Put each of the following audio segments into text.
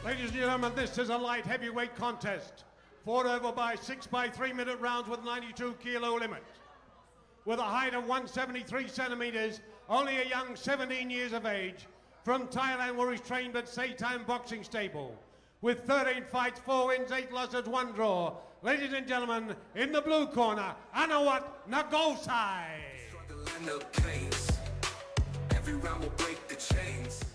Ladies and gentlemen, this is a light heavyweight contest. Fought over by 6 by 3 minute rounds with 92 kilo limit. With a height of 173 centimeters, only a young 17 years of age, from Thailand where he's trained at Showdown boxing stable. With 13 fights, 4 wins, 8 losses, 1 draw. Ladies and gentlemen, in the blue corner, Aniwat Ngosai.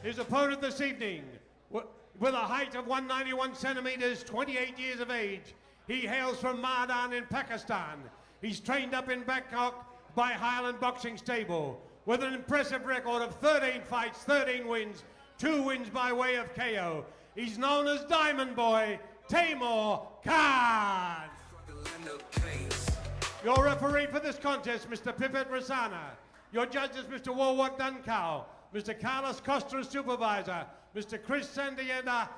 His opponent this evening, with a height of 191 centimeters, 28 years of age, he hails from Mardan in Pakistan. He's trained up in Bangkok by Highland Boxing Stable with an impressive record of 13 fights, 13 wins, 2 wins by way of KO. He's known as Diamond Boy, Taimoor Khan. Your referee for this contest, Mr. Pipit Rasana. Your judges, Mr. Wawat Dunkau, Mr. Carlos Costa, supervisor, Mr. Chris Sandienda,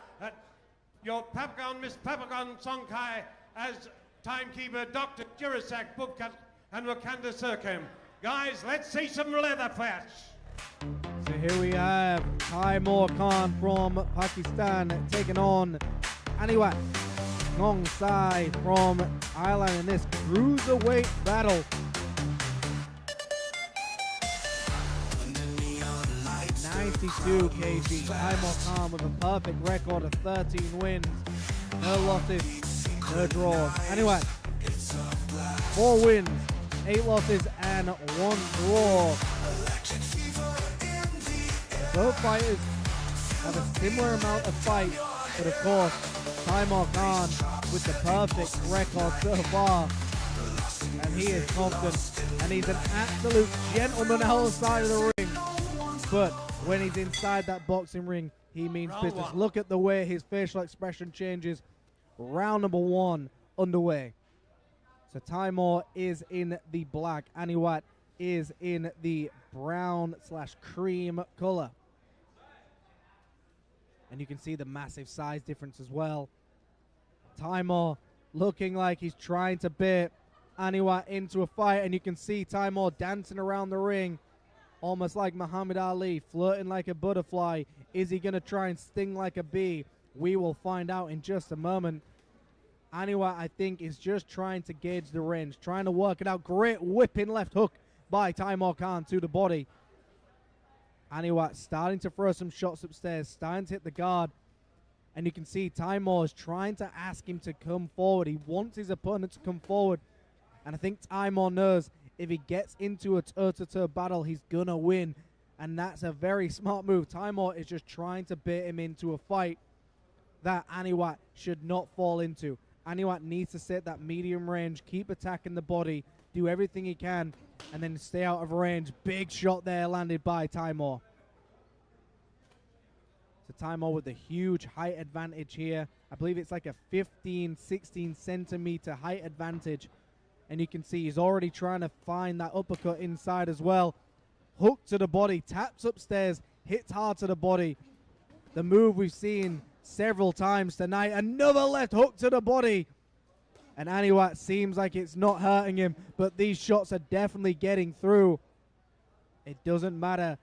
your Papagon, Miss Papagon Songkai as timekeeper, Dr. Jirasak Bubkat and Wakanda Sirkim. Guys, let's see some leather fights. So here we have Taimoor Khan from Pakistan taking on Aniwat Ngosai from Thailand in this cruiserweight battle. 92 kg. Taimoor Khan with a perfect record of 13 wins, no losses, no draws. Aniwat, 4 wins, 8 losses and 1 draw. Both fighters have a similar amount of fight, but of course, Taimoor Khan with the perfect record so far. And he is confident, and he's an absolute gentleman outside of the ring. But when he's inside that boxing ring, he means business. Look at the way his facial expression changes. Round number 1 underway. So Taimoor is in the black. Aniwat is in the brown/cream color. And you can see the massive size difference as well. Taimoor looking like he's trying to bait Aniwat into a fight, and you can see Taimoor dancing around the ring almost like Muhammad Ali, flirting like a butterfly. Is he going to try and sting like a bee? We will find out in just a moment. Aniwat, I think, is just trying to gauge the range, trying to work it out. Great whipping left hook by Taimoor Khan to the body. Aniwat starting to throw some shots upstairs, starting to hit the guard. And you can see Taimoor is trying to ask him to come forward. He wants his opponent to come forward. And I think Taimoor knows if he gets into a toe-to-toe battle, he's going to win. And that's a very smart move. Taimoor is just trying to bait him into a fight that Aniwat should not fall into. Aniwat needs to set that medium range, keep attacking the body, do everything he can, and then stay out of range. Big shot there landed by Taimoor. So Taimoor with a huge height advantage here. I believe it's like a 15, 16 centimeter height advantage. And you can see he's already trying to find that uppercut inside as well. Hook to the body, taps upstairs, hits hard to the body. The move we've seen several times tonight. Another left hook to the body. And Aniwat seems like it's not hurting him, but these shots are definitely getting through. It doesn't matter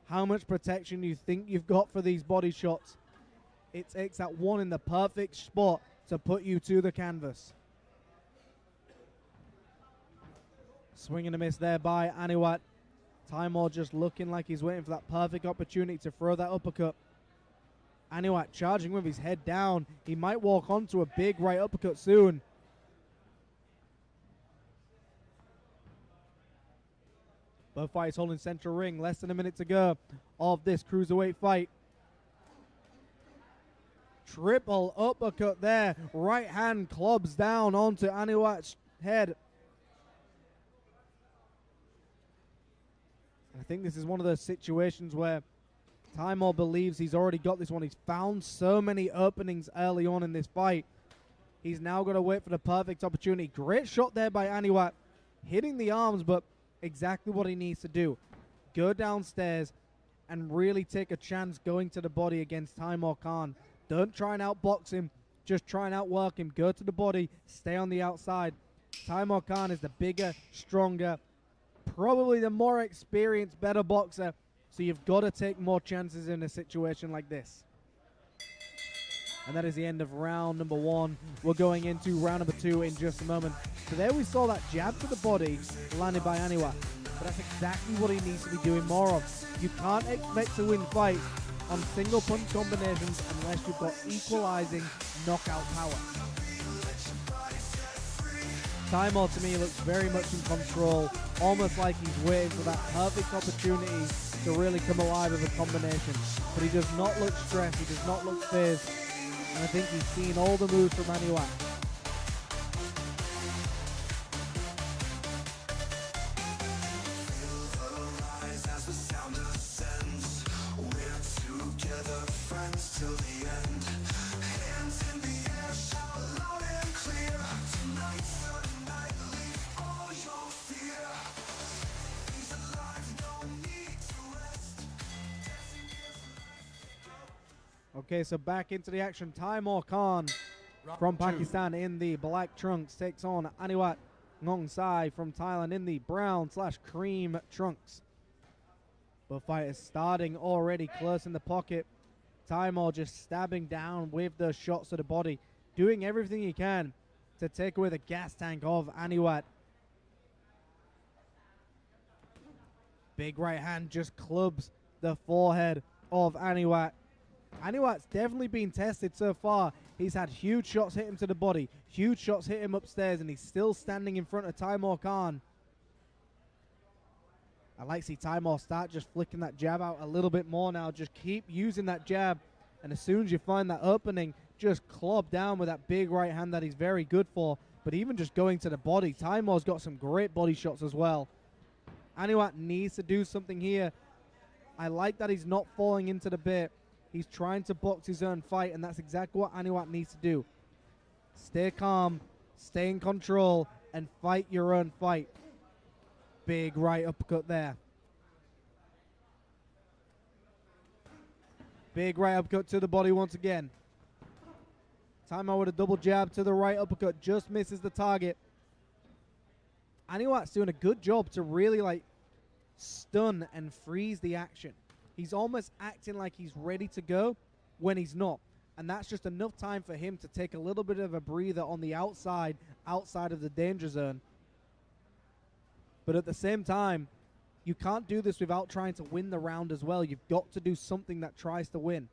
how much protection you think you've got for these body shots. It takes that one in the perfect spot to put you to the canvas. Swing and a miss there by Aniwat. Taimoor just looking like he's waiting for that perfect opportunity to throw that uppercut. Aniwat charging with his head down. He might walk onto a big right uppercut soon. Both fighters holding central ring. Less than a minute to go of this cruiserweight fight. Triple uppercut there. Right hand clubs down onto Aniwat's head. I think this is one of those situations where Taimoor believes he's already got this one. He's found so many openings early on in this fight. He's now got to wait for the perfect opportunity. Great shot there by Aniwat. Hitting the arms, but exactly what he needs to do. Go downstairs and really take a chance going to the body against Taimoor Khan. Don't try and outbox him. Just try and outwork him. Go to the body. Stay on the outside. Taimoor Khan is the bigger, stronger, probably the more experienced, better boxer. So you've got to take more chances in a situation like this. And that is the end of round number 1. We're going into round number 2 in just a moment. So there we saw that jab to the body landed by Aniwat. But that's exactly what he needs to be doing more of. You can't expect to win fights on single punch combinations unless you've got equalizing knockout power. Taimoor to me looks very much in control, almost like he's waiting for that perfect opportunity to really come alive with a combination. But he does not look stressed, he does not look fierce, and I think he's seen all the moves from Aniwat. Okay, so back into the action. Taimoor Khan from Pakistan in the black trunks takes on Aniwat Ngosai from Thailand in the brown/cream trunks. Both fighters starting already close in the pocket. Taimoor just stabbing down with the shots to the body, doing everything he can to take away the gas tank of Aniwat. Big right hand just clubs the forehead of Aniwat. Aniwat's definitely been tested so far. He's had huge shots hit him to the body, huge shots hit him upstairs, and he's still standing in front of Taimoor Khan. I like to see Taimoor start just flicking that jab out a little bit more now. Just keep using that jab, and as soon as you find that opening, just club down with that big right hand that he's very good for. But even just going to the body, Taimoor's got some great body shots as well. Aniwat needs to do something here. I like that he's not falling into the bit. He's trying to box his own fight, and that's exactly what Aniwat needs to do. Stay calm, stay in control, and fight your own fight. Big right uppercut there. Big right uppercut to the body once again. Taimoor with a double jab to the right uppercut, just misses the target. Aniwat's doing a good job to really stun and freeze the action. He's almost acting like he's ready to go when he's not. And that's just enough time for him to take a little bit of a breather on the outside of the danger zone. But at the same time, you can't do this without trying to win the round as well. You've got to do something that tries to win.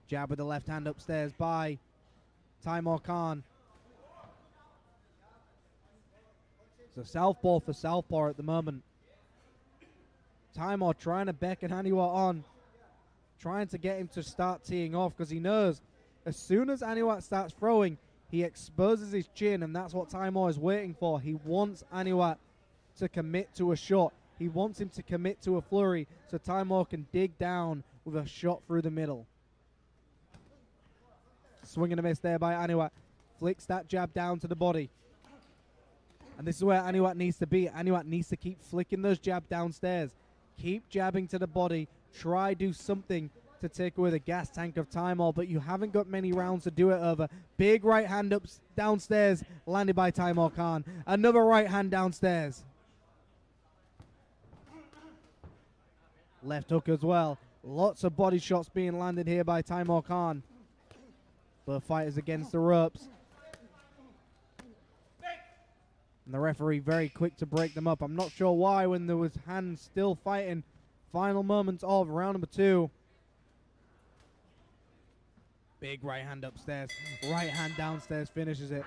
Jab with the left hand upstairs by Taimoor Khan. So southpaw for southpaw at the moment. Taimoor trying to beckon Aniwat on, trying to get him to start teeing off, because he knows as soon as Aniwat starts throwing, he exposes his chin, and that's what Taimoor is waiting for. He wants Aniwat to commit to a shot. He wants him to commit to a flurry so Taimoor can dig down with a shot through the middle. Swing and a miss there by Aniwat. Flicks that jab down to the body. And this is where Aniwat needs to be. Aniwat needs to keep flicking those jabs downstairs. Keep jabbing to the body. Try do something to take away the gas tank of Taimoor, but you haven't got many rounds to do it over. Big right hand up downstairs, landed by Taimoor Khan. Another right hand downstairs. Left hook as well. Lots of body shots being landed here by Taimoor Khan. Both fighters against the ropes. And the referee very quick to break them up. I'm not sure why when there was hands still fighting. Final moments of round number 2. Big right hand upstairs. Right hand downstairs finishes it.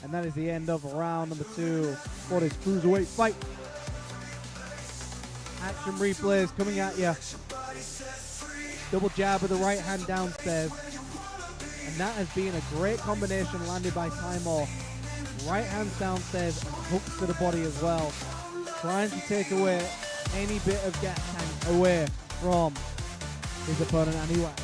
And that is the end of round number 2 for this cruiserweight fight. Action replays coming at you. Double jab with the right hand downstairs. And that has been a great combination landed by Taimoor. Right hands downstairs and hooks to the body as well. Trying to take away any bit of gas tank away from his opponent Aniwat.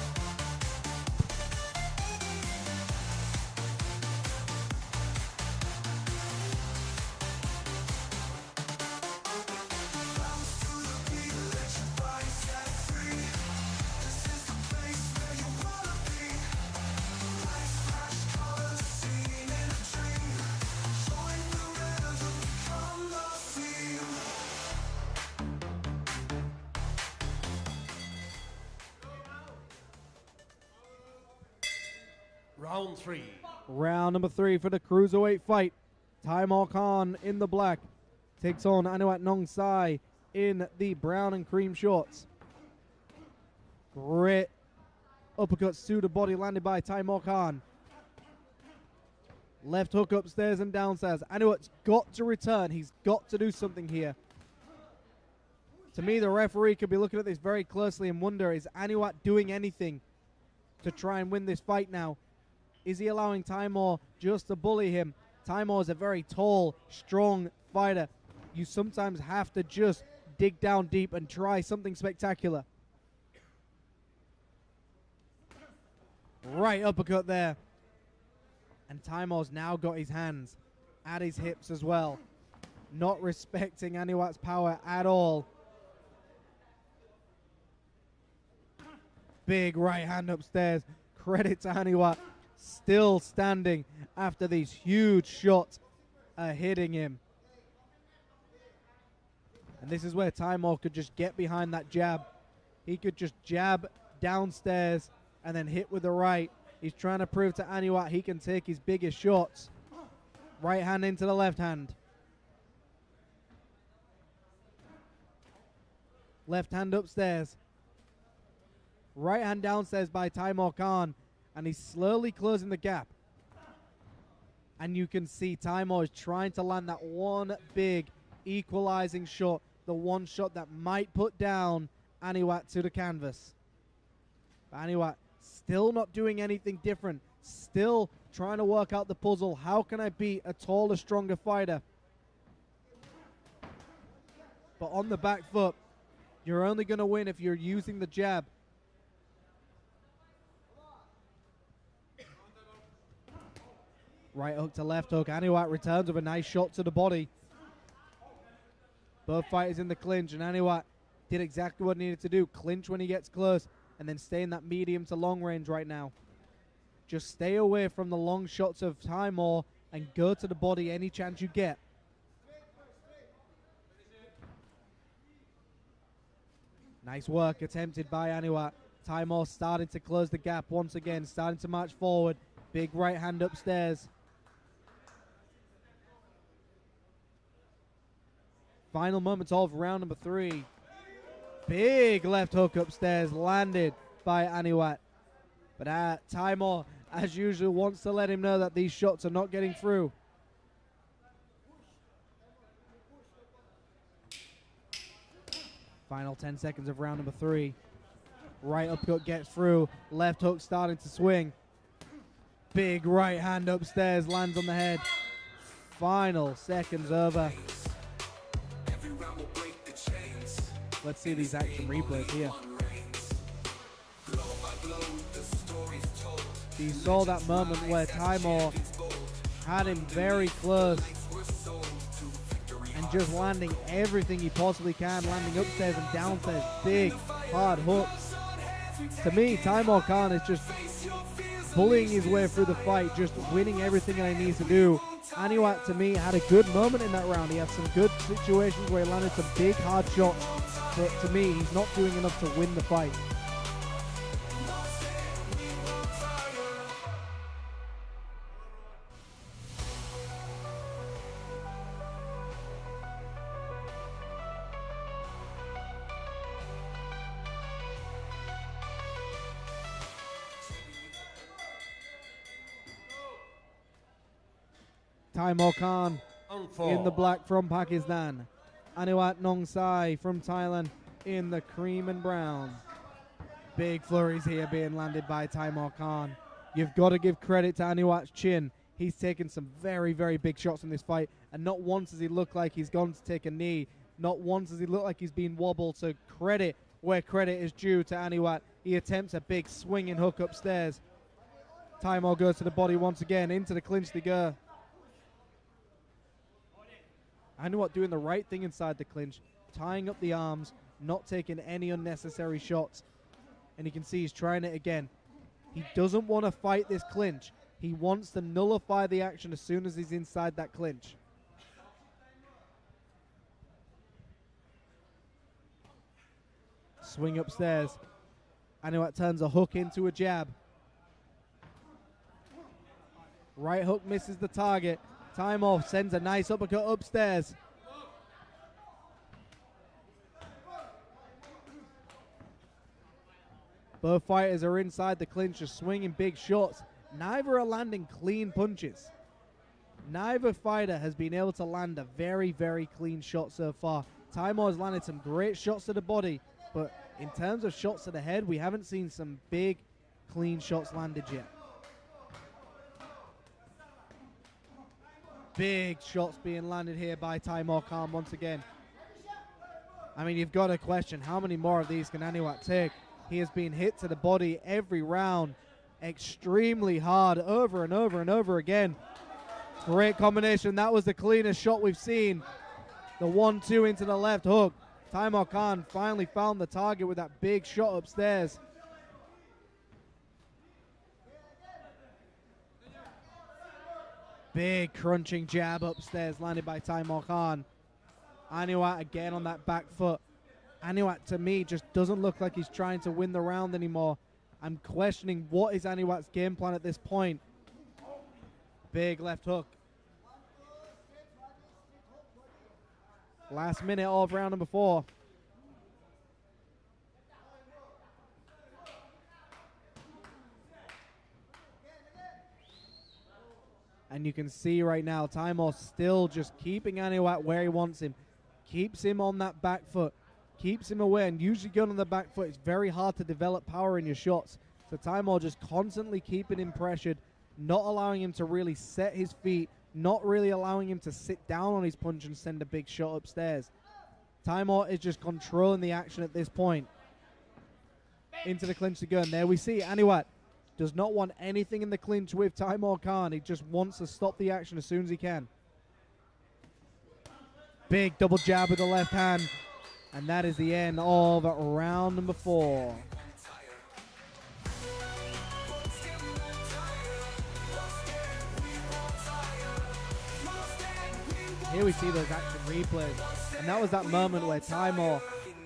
Round 3. Round number 3 for the cruiserweight fight. Taimoor Khan in the black takes on Aniwat Ngosai in the brown and cream shorts. Great uppercuts to the body landed by Taimoor Khan. Left hook upstairs and downstairs. Aniwat's got to return. He's got to do something here. To me, the referee could be looking at this very closely and wonder, is Aniwat doing anything to try and win this fight now? Is he allowing Taimoor just to bully him? Taimoor is a very tall, strong fighter. You sometimes have to just dig down deep and try something spectacular. Right uppercut there. And Taimoor's now got his hands at his hips as well. Not respecting Aniwat's power at all. Big right hand upstairs. Credit to Aniwat. Still standing after these huge shots are hitting him. And this is where Taimoor could just get behind that jab. He could just jab downstairs and then hit with the right. He's trying to prove to Aniwat he can take his biggest shots. Right hand into the left hand. Left hand upstairs. Right hand downstairs by Taimoor Khan. And he's slowly closing the gap. And you can see Taimoor is trying to land that one big equalizing shot. The one shot that might put down Aniwat to the canvas. But Aniwat still not doing anything different. Still trying to work out the puzzle. How can I beat a taller, stronger fighter? But on the back foot, you're only going to win if you're using the jab. Right hook to left hook. Aniwat returns with a nice shot to the body. Both fighters in the clinch, and Aniwat did exactly what he needed to do. Clinch when he gets close, and then stay in that medium to long range right now. Just stay away from the long shots of Taimoor and go to the body any chance you get. Nice work attempted by Aniwat. Taimoor starting to close the gap once again, starting to march forward. Big right hand upstairs. Final moments of round number 3. Big left hook upstairs landed by Aniwat. But Taimoor, as usual, wants to let him know that these shots are not getting through. Final 10 seconds of round number 3. Right uppercut gets through. Left hook starting to swing. Big right hand upstairs lands on the head. Final seconds over. Let's see these action replays here. You saw that moment where Taimoor had him very close and just landing everything he possibly can, landing upstairs and downstairs, big, hard hooks. To me, Taimoor Khan is just bullying his way through the fight, just winning everything that he needs to do. Aniwat, to me, had a good moment in that round. He had some good situations where he landed some big, hard shots. But to me, he's not doing enough to win the fight. Taimoor Khan in the black from Pakistan. Aniwat Ngosai from Thailand in the cream and brown. Big flurries here being landed by Taimoor Khan. You've got to give credit to Aniwat's chin. He's taken some very, very big shots in this fight, and not once does he look like he's gone to take a knee. Not once does he look like he's been wobbled. So credit where credit is due to Aniwat. He attempts a big swinging hook upstairs. Taimoor goes to the body once again. Into the clinch they go. Aniwat doing the right thing inside the clinch, tying up the arms, not taking any unnecessary shots. And you can see he's trying it again. He doesn't want to fight this clinch. He wants to nullify the action as soon as he's inside that clinch. Swing upstairs. Aniwat turns a hook into a jab. Right hook misses the target. Taimoor sends a nice uppercut upstairs. Both fighters are inside the clinch, just swinging big shots. Neither are landing clean punches. Neither fighter has been able to land a very, very clean shot so far. Taimoor has landed some great shots to the body, but in terms of shots to the head, we haven't seen some big, clean shots landed yet. Big shots being landed here by Taimoor Khan once again. I mean, you've got to question how many more of these can Aniwat take. He has been hit to the body every round extremely hard over and over and over again. Great combination. That was the cleanest shot we've seen. The 1-2 into the left hook. Taimoor Khan finally found the target with that big shot upstairs. Big crunching jab upstairs landed by Taimoor Khan. Aniwat again on that back foot. Aniwat, to me, just doesn't look like he's trying to win the round anymore. I'm questioning what is Aniwat's game plan at this point. Big left hook. Last minute of round number 4. And you can see right now, Taimoor still just keeping Aniwat where he wants him. Keeps him on that back foot. Keeps him away. And usually going on the back foot, it's very hard to develop power in your shots. So Taimoor just constantly keeping him pressured, not allowing him to really set his feet, not really allowing him to sit down on his punch and send a big shot upstairs. Taimoor is just controlling the action at this point. Into the clinch to go. And there we see Aniwat does not want anything in the clinch with Taimoor Khan. He just wants to stop the action as soon as he can. Big double jab with the left hand. And that is the end of round number 4. Here we see those action replays. And that was that moment where Taimoor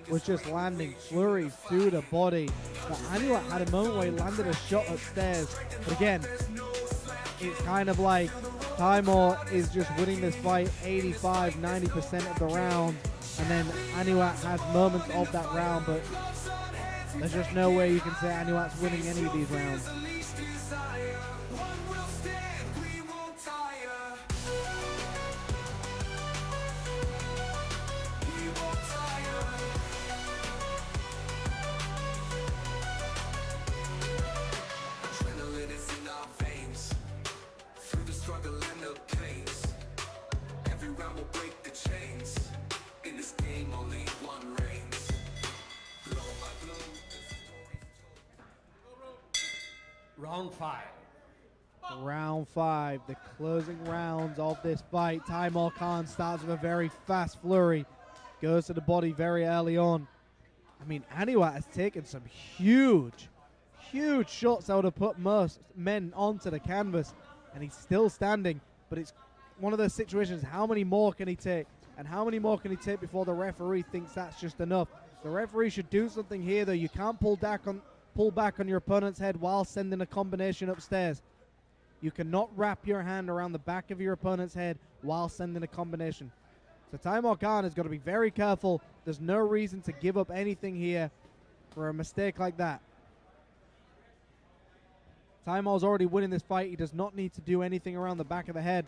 was just landing flurries through the body. But Aniwat had a moment where he landed a shot upstairs. But again, it's kind of like Taimoor is just winning this fight 85, 90% of the round. And then Aniwat has moments of that round, but there's just no way you can say Aniwat's winning any of these rounds. Round 5. Round 5, the closing rounds of this fight. Taimoor Khan starts with a very fast flurry. Goes to the body very early on. I mean, Aniwat has taken some huge, huge shots that would have put most men onto the canvas. And he's still standing. But it's one of those situations, how many more can he take? And how many more can he take before the referee thinks that's just enough? The referee should do something here, though. You can't pull back on your opponent's head while sending a combination upstairs. You cannot wrap your hand around the back of your opponent's head while sending a combination. So Taimoor Khan has got to be very careful. There's no reason to give up anything here for a mistake like that. Taimoor's already winning this fight. He does not need to do anything around the back of the head.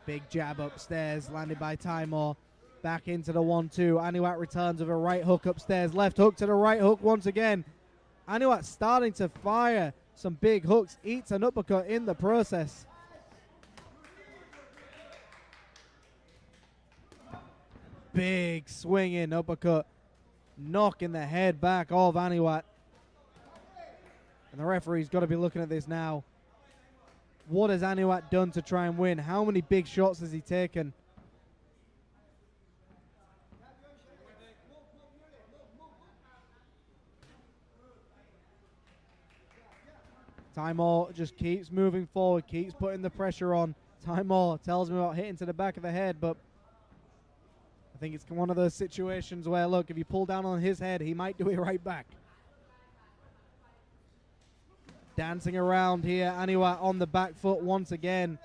Big jab upstairs, landed by Taimoor. Back into the 1-2. Aniwat returns with a right hook upstairs. Left hook to the right hook once again. Aniwat starting to fire some big hooks. Eats an uppercut in the process. Big swinging uppercut. Knocking the head back of Aniwat. And the referee's got to be looking at this now. What has Aniwat done to try and win? How many big shots has he taken? Taimoor just keeps moving forward, keeps putting the pressure on. Taimoor tells me about hitting to the back of the head, but I think it's one of those situations where, look, if you pull down on his head, he might do it right back. dancing around here. Aniwat on the back foot once again.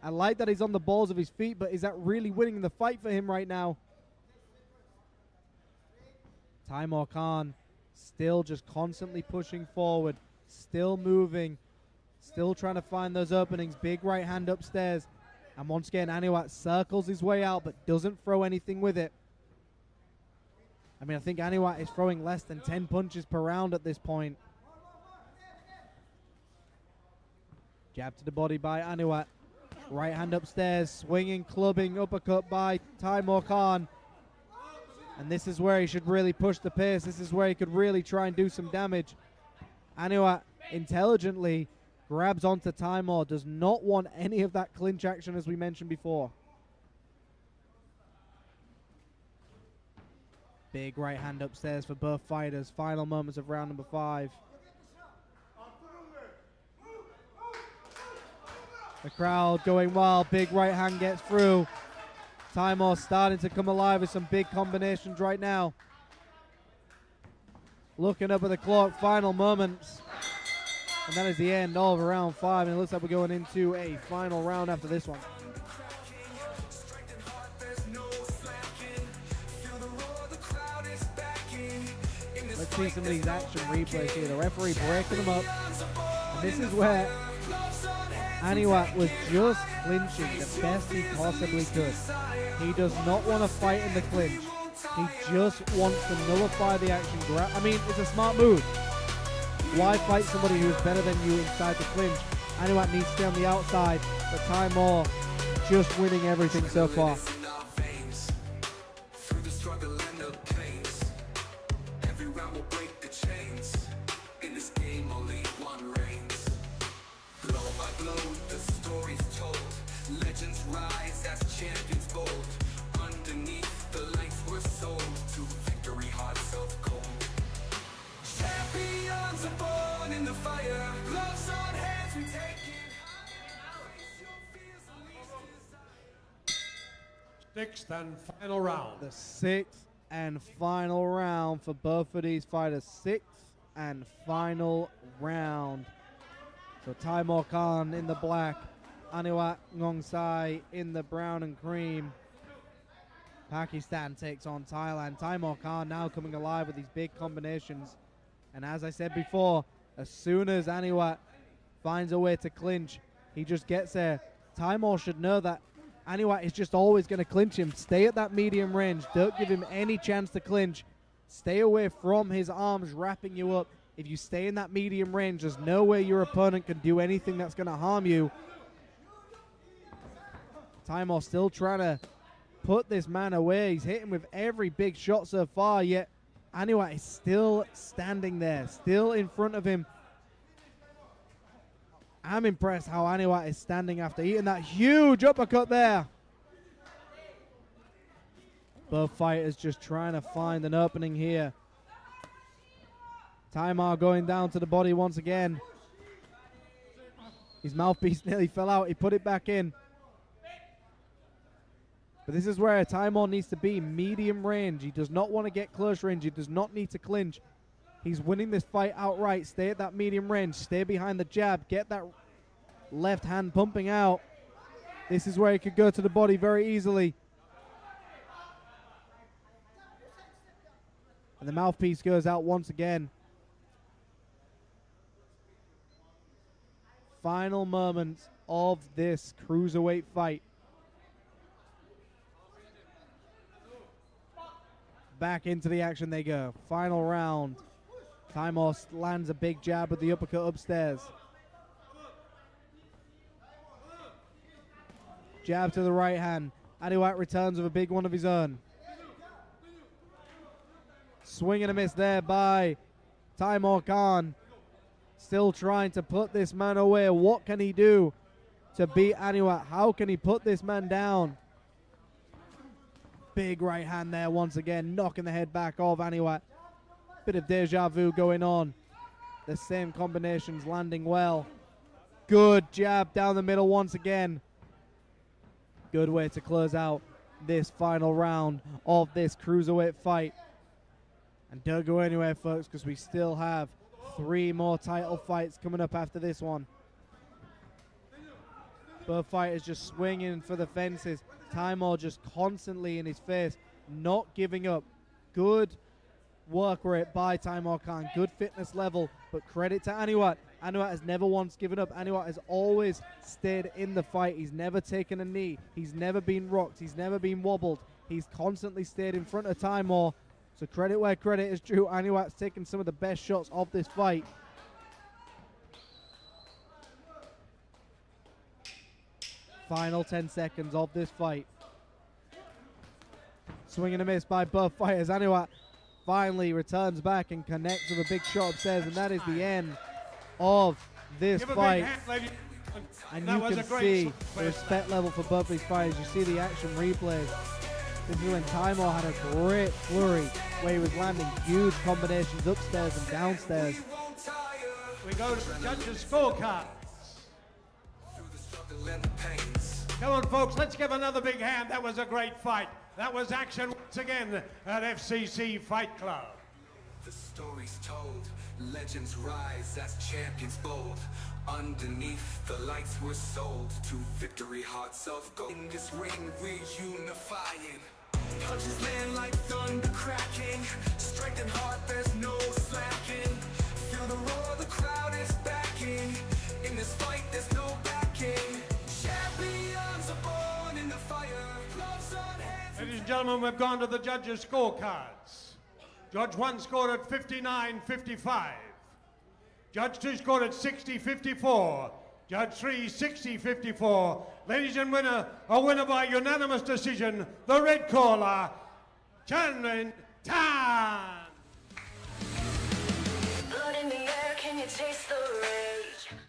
I like that he's on the balls of his feet, but is that really winning the fight for him right now? Taimoor Khan still just constantly pushing forward, still moving, still trying to find those openings. Big right hand upstairs. And once again, Aniwat circles his way out, but doesn't throw anything with it. I mean, I think Aniwat is throwing less than 10 punches per round at this point. Jab to the body by Aniwat. Right hand upstairs, swinging, clubbing, uppercut by Taimoor Khan. And this is where he should really push the pace. This is where he could really try and do some damage. Aniwat intelligently grabs onto Taimoor, does not want any of that clinch action as we mentioned before. Big right hand upstairs for both fighters. Final moments of round number 5. The crowd going wild. Big right hand gets through. Taimoor starting to come alive with some big combinations right now. Looking up at the clock. Final moments. And that is the end of round 5. And it looks like we're going into a final round after this one. Let's see some of these action replays here. The referee breaking them up. And this is where Aniwat was just clinching the best he possibly could. He does not want to fight in the clinch. He just wants to nullify the action. I mean, it's a smart move. Why fight somebody who is better than you inside the clinch? Aniwat needs to stay on the outside, but Taimoor just winning everything so far. Sixth and final round. The 6th and final round for both of these fighters. 6th and final round. So Taimoor Khan in the black, Aniwat Ngosai in the brown and cream. Pakistan takes on Thailand. Taimoor Khan now coming alive with these big combinations. And as I said before, as soon as Aniwat finds a way to clinch, he just gets there. Taimoor should know that Aniwat is just always going to clinch him. Stay at that medium range. Don't give him any chance to clinch. Stay away from his arms wrapping you up. If you stay in that medium range, there's no way your opponent can do anything that's going to harm you. Taimoor still trying to put this man away. He's hitting with every big shot so far, yet Aniwat is still standing there, still in front of him. I'm impressed how Aniwat is standing after eating that huge uppercut there. Both fighters just trying to find an opening here. Taimoor going down to the body once again. His mouthpiece nearly fell out. He put it back in. But this is where Taimoor needs to be, medium range. He does not want to get close range. He does not need to clinch. He's winning this fight outright. Stay at that medium range. Stay behind the jab. Get that left hand pumping out. This is where he could go to the body very easily. And the mouthpiece goes out once again. Final moments of this cruiserweight fight. Back into the action they go. Final round. Taimoor lands a big jab with the uppercut upstairs. Jab to the right hand. Aniwat returns with a big one of his own. Swing and a miss there by Taimoor Khan. Still trying to put this man away. What can he do to beat Aniwat? How can he put this man down? Big right hand there once again, knocking the head back of Aniwat. Bit of deja vu going on. The same combinations landing well. Good jab down the middle once again. Good way to close out this final round of this cruiserweight fight. And don't go anywhere, folks, because we still have 3 more title fights coming up after this one. Both fighters just swinging for the fences. Taimoor just constantly in his face, not giving up. Good work rate by Taimoor Khan, good fitness level, but credit to Aniwat. Aniwat has never once given up. Aniwat has always stayed in the fight. He's never taken a knee. He's never been rocked. He's never been wobbled. He's constantly stayed in front of Taimoor. So credit where credit is due. Aniwat's taken some of the best shots of this fight. Final 10 seconds of this fight. Swing and a miss by both fighters. Aniwat finally returns back and connects with a big shot upstairs, and that is the end of this fight. And you can see the respect level for both these fighters. You see the action replays. This is when Taimoor had a great flurry where he was landing huge combinations upstairs and downstairs. We go to the judges' scorecards. Come on, folks, let's give another big hand. That was a great fight. That was action once again at FCC Fight Club. The story's told, legends rise as champions bold. Underneath the lights we're sold to victory hearts of gold. In this ring we're unifying. Punches land like thunder cracking. Strength and heart, there's no slacking. Feel the roar, the crowd is backing. In this fight there's no backing. Champions are born in the fire. Gloves on hands. Ladies and gentlemen, we've gone to the judges' scorecards. Judge 1 scored at 59-55. Judge 2 scored at 60-54. Judge 3, 60-54. Ladies and winner, a winner by unanimous decision, the red caller, Chanlin Tan. Blood in the air, can you taste the